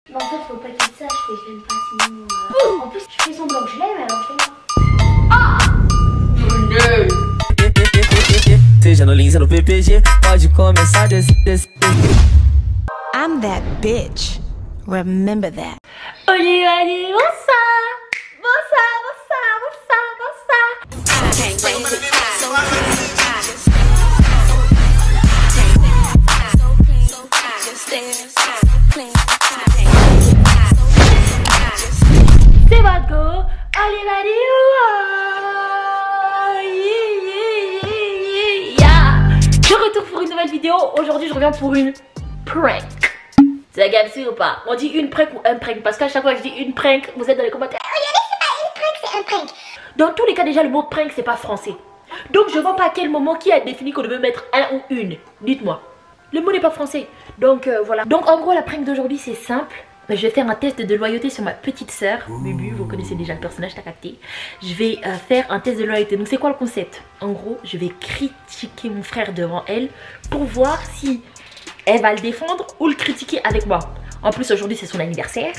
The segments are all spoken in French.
Mais en fait, faut pas qu'il sache que je l'aime pas, sinon... En plus, je fais semblant que je l'aime, alors je l'aime pas. Seja no Lins ou no PPG, pode começar desse. I'm that bitch. Remember that. Olha, olha, moça! Moça, moça, moça, c'est votre go! Allez, allez, de retour pour une nouvelle vidéo. Aujourd'hui, je reviens pour une prank. C'est la gamme, ou pas? On dit une prank ou un prank? Parce qu'à chaque fois que je dis une prank, vous êtes dans les commentaires. Regardez, c'est pas une prank, c'est un prank. Dans tous les cas, déjà, le mot prank, c'est pas français. Donc, je vois pas à quel moment qui a défini qu'on devait mettre un ou une. Dites-moi. Le mot n'est pas français. Donc, voilà. Donc, en gros, la prank d'aujourd'hui, c'est simple. Je vais faire un test de loyauté sur ma petite sœur. Bubu, vous connaissez déjà le personnage, t'as capté. Je vais faire un test de loyauté. Donc c'est quoi le concept? En gros, je vais critiquer mon frère devant elle pour voir si elle va le défendre ou le critiquer avec moi. En plus aujourd'hui c'est son anniversaire,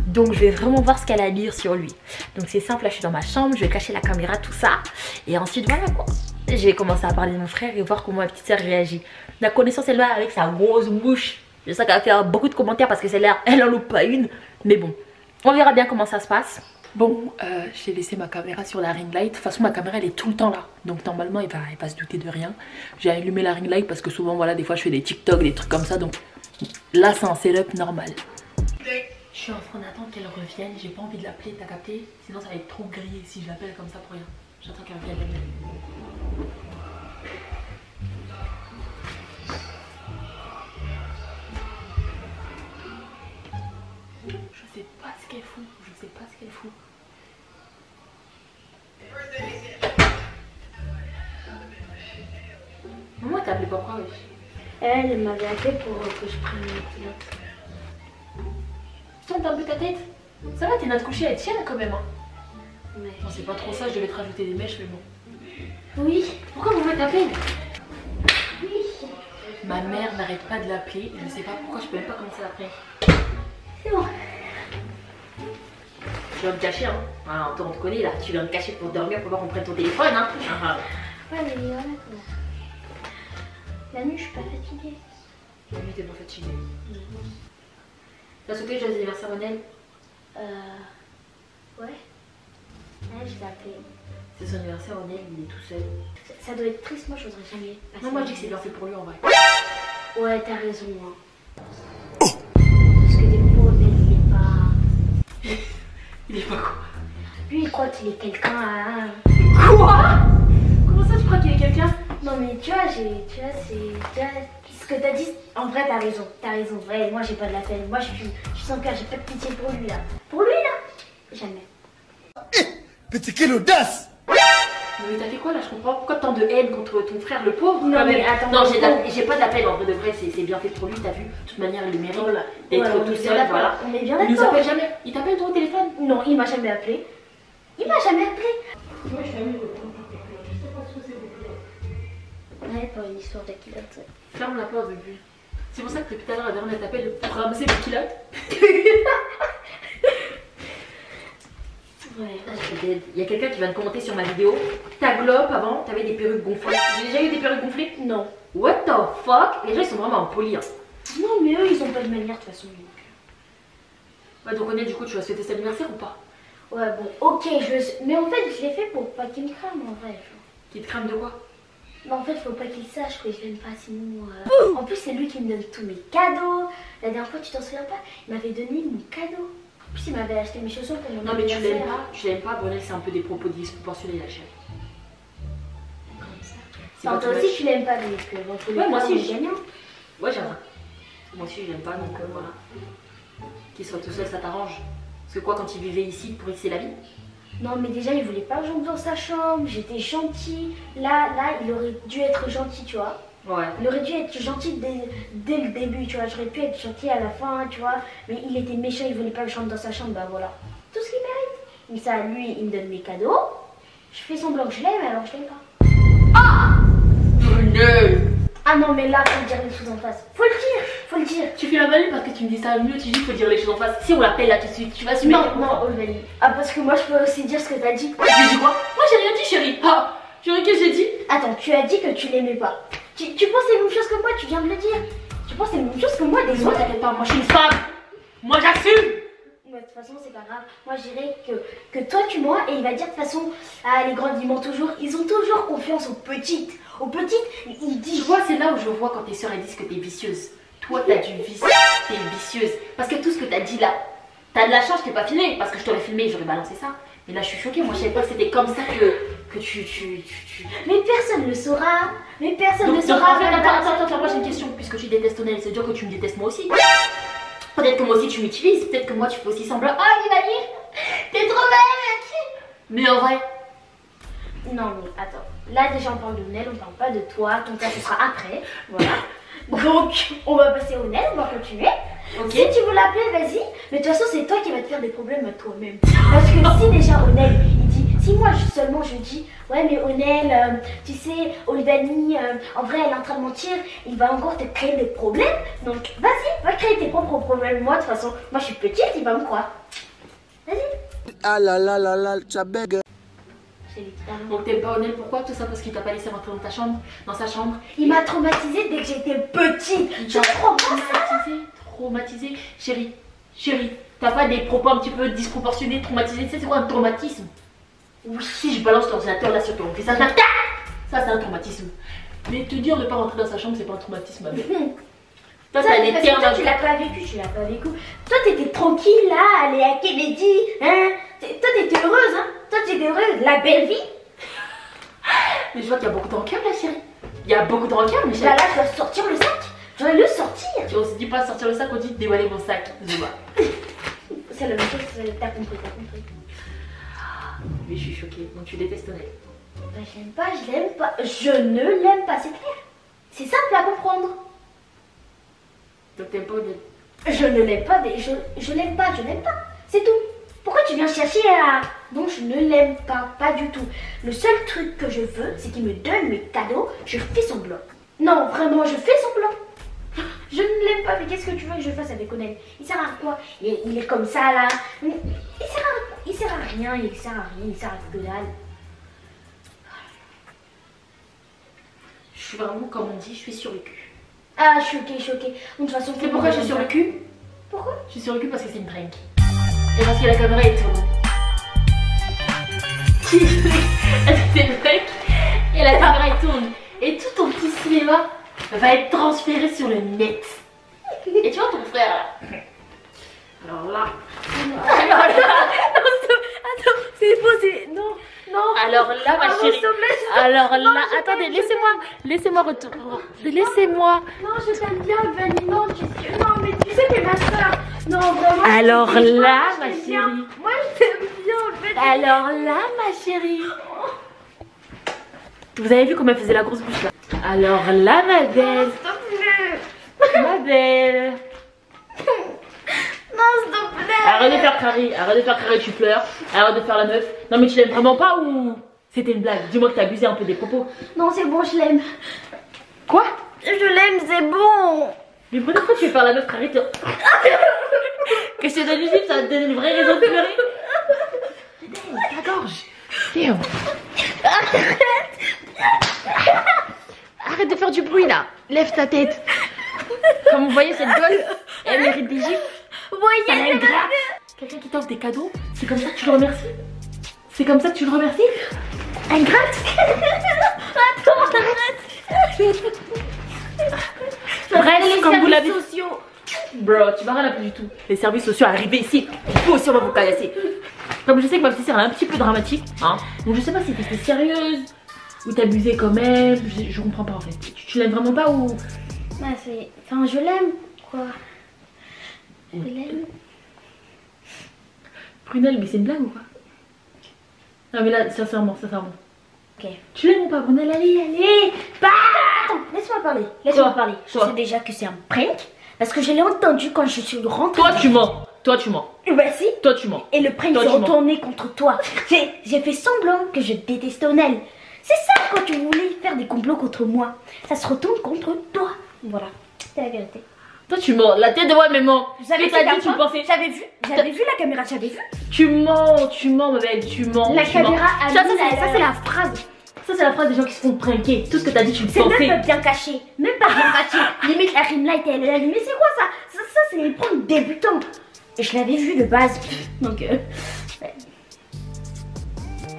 donc je vais vraiment voir ce qu'elle a à dire sur lui. Donc c'est simple, là je suis dans ma chambre, je vais cacher la caméra, tout ça. Et ensuite voilà quoi. Je vais commencer à parler de mon frère et voir comment ma petite sœur réagit. La connaissance elle va avec sa grosse bouche. Je sais qu'elle va faire beaucoup de commentaires parce que celle-là, elle en loupe pas une. Mais bon, on verra bien comment ça se passe. Bon, j'ai laissé ma caméra sur la ring light. De toute façon, ma caméra, elle est tout le temps là. Donc normalement, il va se douter de rien. J'ai allumé la ring light parce que souvent, voilà, des fois, je fais des TikTok, des trucs comme ça. Donc là, c'est un setup normal. Je suis en train d'attendre qu'elle revienne. J'ai pas envie de l'appeler, t'as capté? Sinon, ça va être trop grillé si je l'appelle comme ça pour rien. J'attends qu'elle revienne. Je sais pas ce qu'elle fout, je sais pas ce qu'elle fout. Maman t'a appelé pourquoi, wesh? Elle m'avait appelé pour que je prenne une pilote. Tourne un peu ta tête. Ça va, tes nattes couchées, elles tiennent quand même, hein? Mais... Non, c'est pas trop ça, je devais te rajouter des mèches, mais bon. Oui, pourquoi vous m'avez appelé? Oui. Ma mère n'arrête pas de l'appeler, je sais pas pourquoi, je peux même pas commencer la prank. C'est bon. Tu viens me cacher, hein. Ah, on te connaît là. Tu viens me cacher pour dormir pour voir qu'on prenne ton téléphone, hein. Ouais, mais voilà quoi. La nuit, je suis pas fatiguée. La nuit, t'es pas fatiguée. T'as sauté le joyeux anniversaire Monel? Ouais. Ouais, je l'ai appelé. C'est son anniversaire Monel, il est tout seul. Ça doit être triste, moi, je voudrais jamais. Non, moi, je dis que c'est bien fait pour lui en vrai. Ouais, t'as raison, hein. Il est pas quoi? Lui il croit qu'il est quelqu'un. Quoi? Comment ça tu crois qu'il est quelqu'un? Non mais tu vois, ce que t'as dit, en vrai t'as raison, vrai, moi j'ai pas de la peine, moi je suis sans cœur, j'ai pas de pitié pour lui là. Pour lui là? Jamais. Petit quelle audace! Mais t'as fait quoi là? Je comprends pourquoi tant de haine contre ton frère le pauvre. Non mais attends, non j'ai pas de la peine en vrai de vrai, c'est bien fait pour lui, t'as vu? De toute manière il le mérite d'être tout seul, voilà. On est bien d'accord. Il nous appelle jamais. Il t'appelle toi au téléphone? Non, il m'a jamais appelé. Il m'a jamais appelé. Moi je t'aime, je sais pas ce que c'est des culottes. Ouais, pas une histoire de culottes. Ferme la porte bébé. C'est pour ça que depuis tout à l'heure elle t'appelle pour ramasser les culottes. Ouais, il y a quelqu'un qui vient de commenter sur ma vidéo. Ta globe avant, t'avais des perruques gonflées. J'ai déjà eu des perruques gonflées? Non. What the fuck? Les gens ils sont vraiment impolis. Hein. Non mais eux ils ont pas de manière de toute façon. Ouais donc on est du coup tu vas souhaiter cet anniversaire ou pas? Ouais bon ok mais en fait je l'ai fait pour pas qu'il me crame en vrai. Qu'il te crame de quoi? Mais en fait faut pas qu'il sache que je l'aime pas sinon... En plus c'est lui qui me donne tous mes cadeaux. La dernière fois tu t'en souviens pas? Il m'avait donné mon cadeau. En plus il m'avait acheté mes chaussures pour mon anniversaire. Non mais tu l'aimes pas, Brunel c'est un peu des propos disproportionnés la chérie. Comme ça. Enfin, toi aussi tu l'aimes pas donc ouais moi aussi je gagnant. Ouais j'aime. Moi aussi je l'aime pas donc voilà. Qu'il soit tout seul ça t'arrange. Parce que quoi quand il vivait ici pour c'est la vie? Non mais déjà il voulait pas que j'entre dans sa chambre, j'étais gentil. Là il aurait dû être gentil tu vois. Ouais. Il aurait dû être gentil dès le début, tu vois. J'aurais pu être gentil à la fin, tu vois. Mais il était méchant, il voulait pas que je rentre dans sa chambre, bah voilà. Tout ce qu'il mérite. Mais ça, lui, il me donne mes cadeaux. Je fais semblant que je l'aime, alors je l'aime pas. Ah! Ah non, mais là, faut dire les choses en face. Faut le dire. Faut faut le dire. Tu fais la value parce que tu me dis ça mieux, tu dis qu'il faut dire les choses en face. Si on l'appelle là tout de suite, tu vas assumer. Non, Olivanie. Ah, parce que moi, je peux aussi dire ce que t'as dit. J'ai dit quoi? Moi j'ai rien dit, chérie. Ah, tu vois que j'ai dit? Attends, tu as dit que tu l'aimais pas. Tu penses les mêmes choses que moi, tu viens de le dire. Tu penses les mêmes choses que moi, Moi désolé. t'inquiète pas, moi je suis une femme. Moi j'assume. Mais de toute façon, c'est pas grave. Moi, je dirais que toi, tu mens et il va dire de toute façon, ah, les grands, ils mentent toujours. Ils ont toujours confiance aux petites. Aux petites, ils disent. Tu vois, c'est là où je vois quand tes soeurs elles disent que t'es vicieuse. Toi, t'as du vice, t'es vicieuse. Parce que tout ce que t'as dit là, t'as de la chance, je t'ai pas filmé. Parce que je t'aurais filmé et j'aurais balancé ça. Mais là, je suis choquée. Moi, je savais pas que c'était comme ça que tu. Mais personne ne le saura. Mais personne ne Donc, saura. en fait, attends, moi j'ai une question. Puisque tu détestes Onel, c'est dire que tu me détestes moi aussi. Peut-être que moi aussi tu m'utilises. Peut-être que moi tu fais aussi semblant. Ah, il va dire, t'es trop belle. Mais en vrai. Non, mais attends. Là, déjà, on parle de Nel, on parle pas de toi. Ton cas, ce sera après. Voilà. Donc, on va passer au Nel, on va continuer. Ok. Si tu veux l'appeler, vas-y. Mais de toute façon, c'est toi qui vas te faire des problèmes à toi-même. Parce que si déjà Onel, il dit, si moi seulement je dis, ouais, mais Onel, tu sais, Olivanie, en vrai, elle est en train de mentir, il va encore te créer des problèmes. Donc, vas-y, va créer tes propres problèmes. Moi, de toute façon, moi, je suis petite, il va me croire. Vas-y. Ah là là là là, ça bègue. J'ai littéralement. Donc t'es pas honnête, pourquoi? Tout ça parce qu'il t'a pas laissé rentrer dans sa chambre. Il m'a traumatisée dès que j'étais petite. Je comprends pas ça. Traumatisé. Chérie, t'as pas des propos un petit peu disproportionnés, traumatisés? Tu sais c'est quoi un traumatisme? Oui, si je balance l'ordinateur là sur ton visage, là, ça c'est un traumatisme. Mais te dire de pas rentrer dans sa chambre, c'est pas un traumatisme, ma belle. Toi, Ça, t'as les parce que toi, termes. tu l'as pas vécu, Toi, t'étais tranquille là, aller à Kennedy, hein. Toi, t'étais heureuse, hein. Toi, t'étais heureuse, la belle vie. Mais je vois qu'il y a beaucoup de rancœur là, chérie. Il y a beaucoup de rancœur, mais Bah chérie. là, je dois sortir le sac. Je dois le sortir. On se dit pas sortir le sac, on dit déballer mon sac. Zuma. C'est la même chose, t'as compris. Mais je suis choquée, donc tu détestes Onel. Bah, j'aime pas, je l'aime pas. Je ne l'aime pas, c'est clair. C'est simple à comprendre. Donc t'aimes pas Onel. Je ne l'aime pas, mais je l'aime pas, c'est tout. Pourquoi tu viens chercher à... Non, je ne l'aime pas du tout. Le seul truc que je veux, c'est qu'il me donne mes cadeaux, je fais semblant. Non, vraiment, je fais semblant. Je ne l'aime pas, mais qu'est-ce que tu veux que je fasse avec Onel? Il sert à quoi? Il est comme ça, là. Il sert à rien, il sert à que dalle. Je suis vraiment, comme on dit, je suis sur le cul. Ah, choquée. De toute façon, Tu sais pourquoi je suis sur le cul? Pourquoi? Je suis sur le cul parce que c'est une prank. Et parce que la caméra est tourne. C'est une prank et la caméra est tourne. Et tout ton petit cinéma va être transféré sur le net. Et tu vois ton frère là. Alors là. Attends, c'est faux, c'est... Non. Alors là ma Pardon, chérie. s'il te plaît, Alors Non, là, je attendez, t'aime, laissez-moi retourner. Laissez-moi. Non, je t'aime bien, Vanny. Non, mais tu sais, t'es ma soeur. Non, vraiment. Alors je t'aime là, bien, ma je t'aime bien. chérie. Moi, je t'aime bien, en fait. Alors là ma chérie. Vous avez vu comment elle faisait la grosse bouche là? Alors là ma belle. S'il te plaît. Ma belle. Non, s'il te plaît. Arrête de faire carré, tu pleures. Arrête de faire la meuf. Non mais tu l'aimes vraiment pas ou c'était une blague? Dis-moi que t'as abusé un peu des propos. Non, c'est bon, je l'aime. Quoi? Je l'aime, c'est bon. Mais pourquoi tu veux faire la meuf carré? Que je te donne une gifle, ça va te donner une vraie raison de pleurer. Ta gorge. Théo. Arrête de faire du bruit là. Lève ta tête. Comme vous voyez, cette gosse, elle mérite des gifles. Vous voyez, Ça la gratte. Quelqu'un qui t'offre des cadeaux, c'est comme ça que tu le remercies? C'est comme ça que tu le remercies? Ingrate. Attends, arrête. Bref, comme vous l'avez... sociaux. Bro, tu vas rien là plus du tout. Les services sociaux arrivent ici. Vous aussi, on va vous calasser. Comme je sais que ma petite sœur elle est un petit peu dramatique, hein. Donc je sais pas si t'étais sérieuse ou t'abusais quand même. Je comprends pas en fait. Tu l'aimes vraiment pas ou... Bah, c'est... Enfin, je l'aime, quoi. Je l'aime. Prunelle, mais c'est une blague ou quoi? Non mais là, sincèrement. Ok. Tu l'aimes ou pas, Prunelle? Allez. Bah, attends, laisse-moi parler. Je sais déjà que c'est un prank. Parce que je l'ai entendu quand je suis rentrée. Toi tu mens. Bah si. Toi tu mens. Et le prank Toi, s'est tu mens. retourné contre toi. J'ai fait semblant que je détestais Onel. C'est ça quand tu voulais faire des complots contre moi. Ça se retourne contre toi. Voilà, c'est la vérité. Toi tu mens, la tête de moi mais ment. J'avais Tu t'as dit, tu pensais. J'avais vu la caméra, j'avais vu. Tu mens ma belle, tu mens. La tu caméra mens. a Ça, mis ça, c'est la phrase. Ça c'est la phrase des gens qui se font pranker. Tout ce que t'as dit tu le C'est pensais. même pas bien caché. Même pas bien caché. Limite la ring light elle est allumée. C'est quoi ça? Ça c'est les pranks débutants. Et je l'avais vu de base. Donc ouais.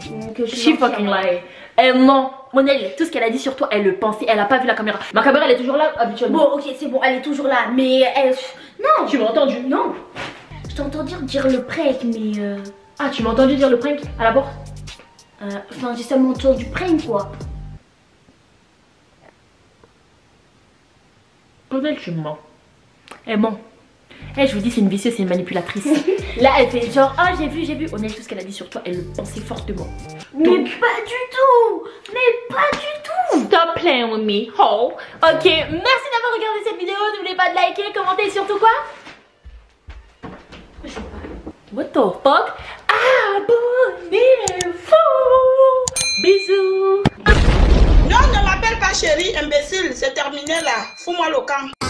Donc She fucking lie. Elle ment. Monel, tout ce qu'elle a dit sur toi, elle le pensait. Elle a pas vu la caméra. Ma caméra elle est toujours là habituellement. Bon ok c'est bon, elle est toujours là. Mais elle... Non. Tu m'as entendu? Non. Je t'ai entendu dire le prank mais Ah tu m'as entendu dire le prank à la porte? Enfin j'ai seulement entendu prank quoi. Monel tu mens. Elle ment. Eh, je vous dis, c'est une vicieuse, c'est une manipulatrice. Là, elle fait genre, ah, j'ai vu. Honnête, tout ce qu'elle a dit sur toi, elle le pensait fortement. Mais Donc, pas du tout. Mais pas du tout. stop playing with me, ho. Ok, merci d'avoir regardé cette vidéo. N'oubliez pas de liker, commenter et surtout quoi? What the fuck? Abonnez-vous. Bisous. Non, ne m'appelle pas chérie, imbécile, c'est terminé là. Fous-moi le camp.